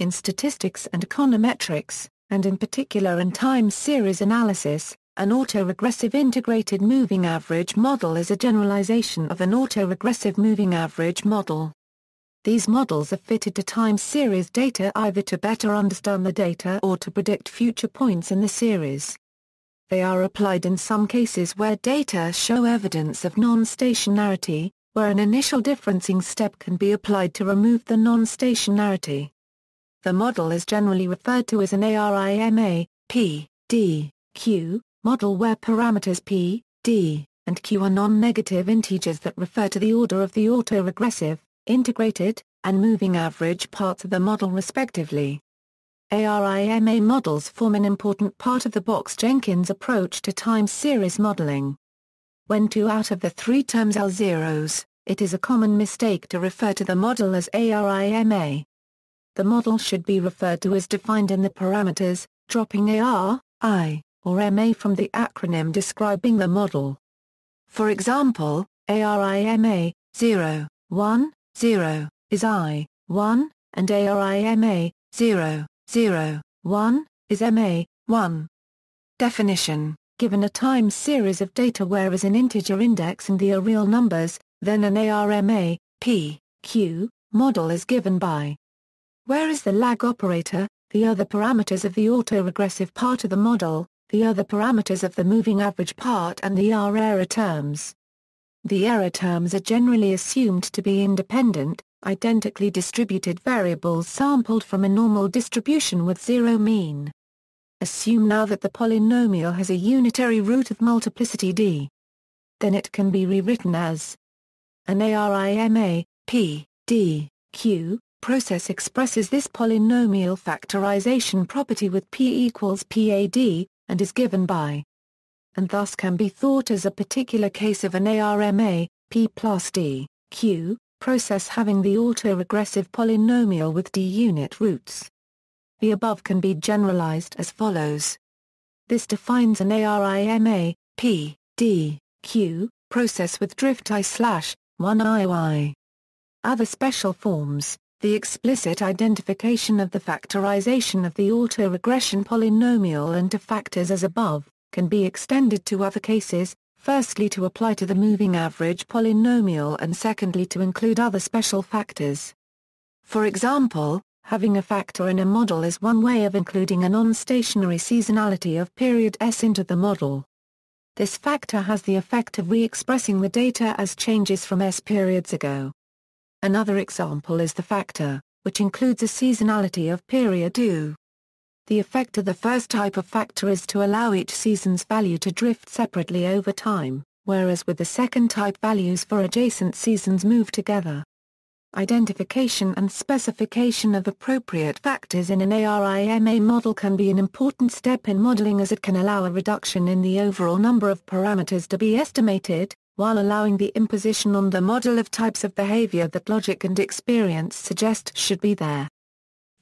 In statistics and econometrics, and in particular in time series analysis, an autoregressive integrated moving average model is a generalization of an autoregressive moving average model. These models are fitted to time series data either to better understand the data or to predict future points in the series. They are applied in some cases where data show evidence of non-stationarity, where an initial differencing step can be applied to remove the non-stationarity. The model is generally referred to as an ARIMA, P, D, Q, model where parameters P, D, and Q are non-negative integers that refer to the order of the autoregressive, integrated, and moving average parts of the model respectively. ARIMA models form an important part of the Box-Jenkins approach to time series modeling. When 2 out of the 3 terms are zeros, it is a common mistake to refer to the model as ARIMA. The model should be referred to as defined in the parameters, dropping AR, I, or MA from the acronym describing the model. For example, ARIMA 0, 1, 0 is I, 1, and ARIMA 0, 0, 1 is MA 1. Definition: given a time series of data where is an integer index and the are real numbers, then an ARMA, P, Q, model is given by where is the lag operator, the other parameters of the autoregressive part of the model, the other parameters of the moving average part and the error terms. The error terms are generally assumed to be independent, identically distributed variables sampled from a normal distribution with zero mean. Assume now that the polynomial has a unitary root of multiplicity d. Then it can be rewritten as an ARIMA, P, D, Q, process expresses this polynomial factorization property with P equals PAD, and is given by, and thus can be thought as a particular case of an ARMA, P plus D, Q, process having the autoregressive polynomial with d-unit roots. The above can be generalized as follows. This defines an ARIMA, P, D, Q, process with drift I/1 IY. Other special forms, the explicit identification of the factorization of the autoregression polynomial into factors as above, can be extended to other cases, firstly to apply to the moving average polynomial and secondly to include other special factors. For example, having a factor in a model is one way of including a non-stationary seasonality of period S into the model. This factor has the effect of re-expressing the data as changes from S periods ago. Another example is the factor, which includes a seasonality of period U. The effect of the first type of factor is to allow each season's value to drift separately over time, whereas with the second type values for adjacent seasons move together. Identification and specification of appropriate factors in an ARIMA model can be an important step in modeling as it can allow a reduction in the overall number of parameters to be estimated, while allowing the imposition on the model of types of behavior that logic and experience suggest should be there.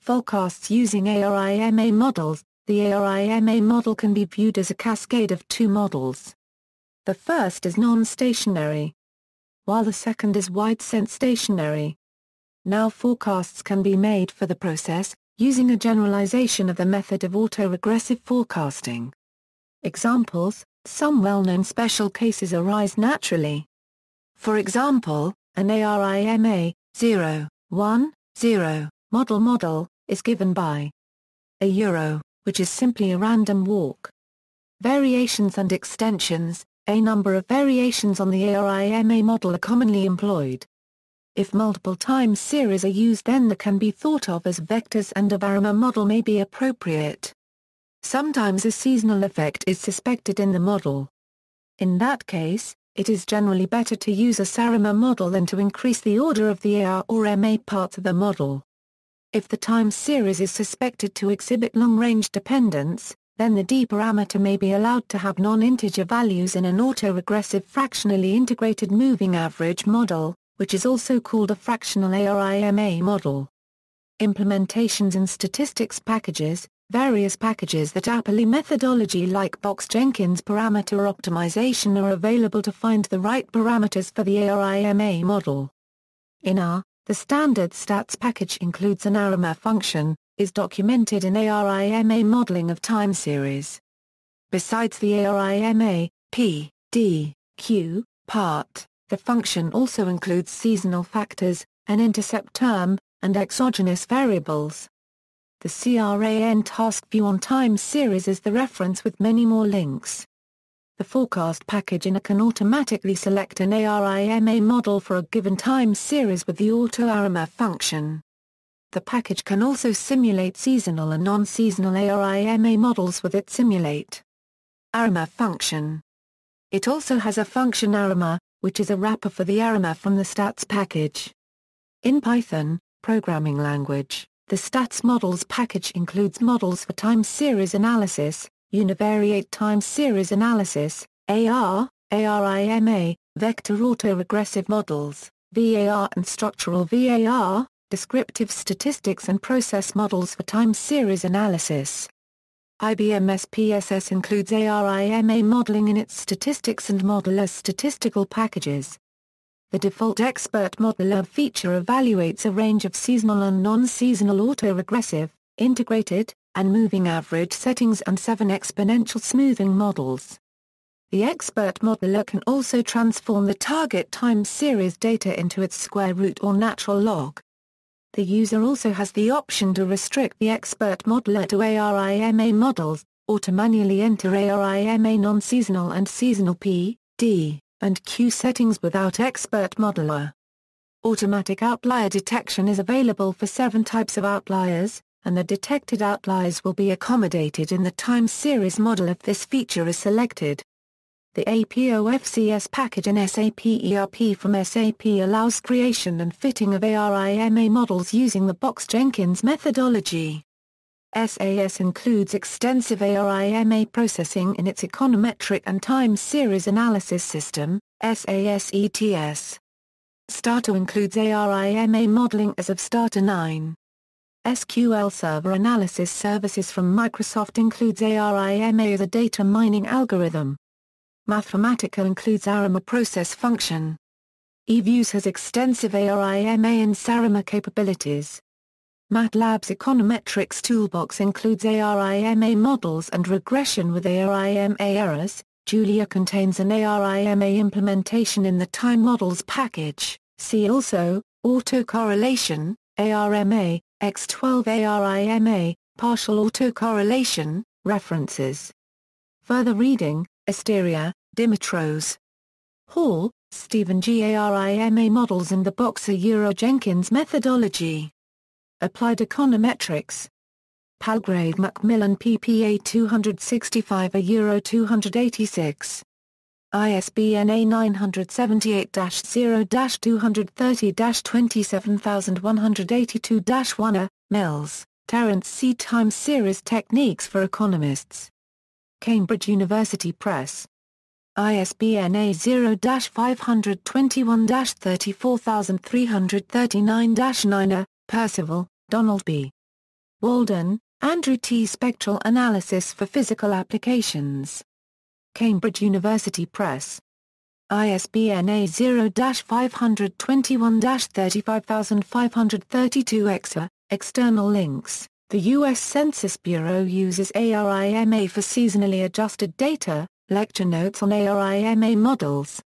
Forecasts using ARIMA models. The ARIMA model can be viewed as a cascade of two models. The first is non-stationary, while the second is wide-sense stationary. Now forecasts can be made for the process, using a generalization of the method of autoregressive forecasting. Examples: some well-known special cases arise naturally. For example, an ARIMA 0, 1, 0 model is given by a euro, which is simply a random walk. Variations and extensions. A number of variations on the ARIMA model are commonly employed. If multiple time series are used, then they can be thought of as vectors and a ARMA model may be appropriate. Sometimes a seasonal effect is suspected in the model. In that case, it is generally better to use a ARIMA model than to increase the order of the AR or MA parts of the model. If the time series is suspected to exhibit long-range dependence, then the D parameter may be allowed to have non-integer values in an autoregressive fractionally integrated moving average model, which is also called a fractional ARIMA model. Implementations in statistics packages. Various packages that apply methodology like Box-Jenkins parameter optimization are available to find the right parameters for the ARIMA model. In R, the standard stats package includes an ARMA function, is documented in ARIMA modeling of time series. Besides the ARIMA, P, D, Q, part, the function also includes seasonal factors, an intercept term, and exogenous variables. The CRAN task view on time series is the reference with many more links. The forecast package in A can automatically select an ARIMA model for a given time series with the ARMA function. The package can also simulate seasonal and non-seasonal ARIMA models with its simulate ARMA function. It also has a function ARIMA, which is a wrapper for the ARIMA from the stats package. In Python, programming language, the stats models package includes models for time series analysis, univariate time series analysis, AR, ARIMA, vector autoregressive models, VAR and structural VAR, descriptive statistics and process models for time series analysis. IBM SPSS includes ARIMA modeling in its statistics and modeler statistical packages. The default expert modeler feature evaluates a range of seasonal and non-seasonal autoregressive, integrated, and moving average settings and 7 exponential smoothing models. The expert modeler can also transform the target time series data into its square root or natural log. The user also has the option to restrict the expert modeler to ARIMA models, or to manually enter ARIMA non-seasonal and seasonal P, D, and Q settings without expert modeler. Automatic outlier detection is available for 7 types of outliers, and the detected outliers will be accommodated in the time series model if this feature is selected. The APOFCS package in SAP ERP from SAP allows creation and fitting of ARIMA models using the Box-Jenkins methodology. SAS includes extensive ARIMA processing in its econometric and time series analysis system, SASETS. Starter includes ARIMA modeling as of Starter 9. SQL Server Analysis Services from Microsoft includes ARIMA as a data mining algorithm. Mathematica includes ARIMA process function. eViews has extensive ARIMA and SARIMA capabilities. MATLAB's econometrics toolbox includes ARIMA models and regression with ARIMA errors. Julia contains an ARIMA implementation in the time models package. See also, autocorrelation, ARMA, X12 ARIMA, partial autocorrelation, references. Further reading, Asteria, Dimitros. Hall, Stephen G. ARIMA models in the Box-Jenkins methodology. Applied econometrics. Palgrave Macmillan PPA 265 €286. ISBN A978-0-230-27182-1 Mills, Terence C. Time Series Techniques for Economists. Cambridge University Press. ISBN A0-521-34339-9. Percival, Donald B. Walden, Andrew T. Spectral Analysis for Physical Applications. Cambridge University Press. ISBN A0-521-35532-. External links. The U.S. Census Bureau uses ARIMA for seasonally adjusted data. Lecture notes on ARIMA models.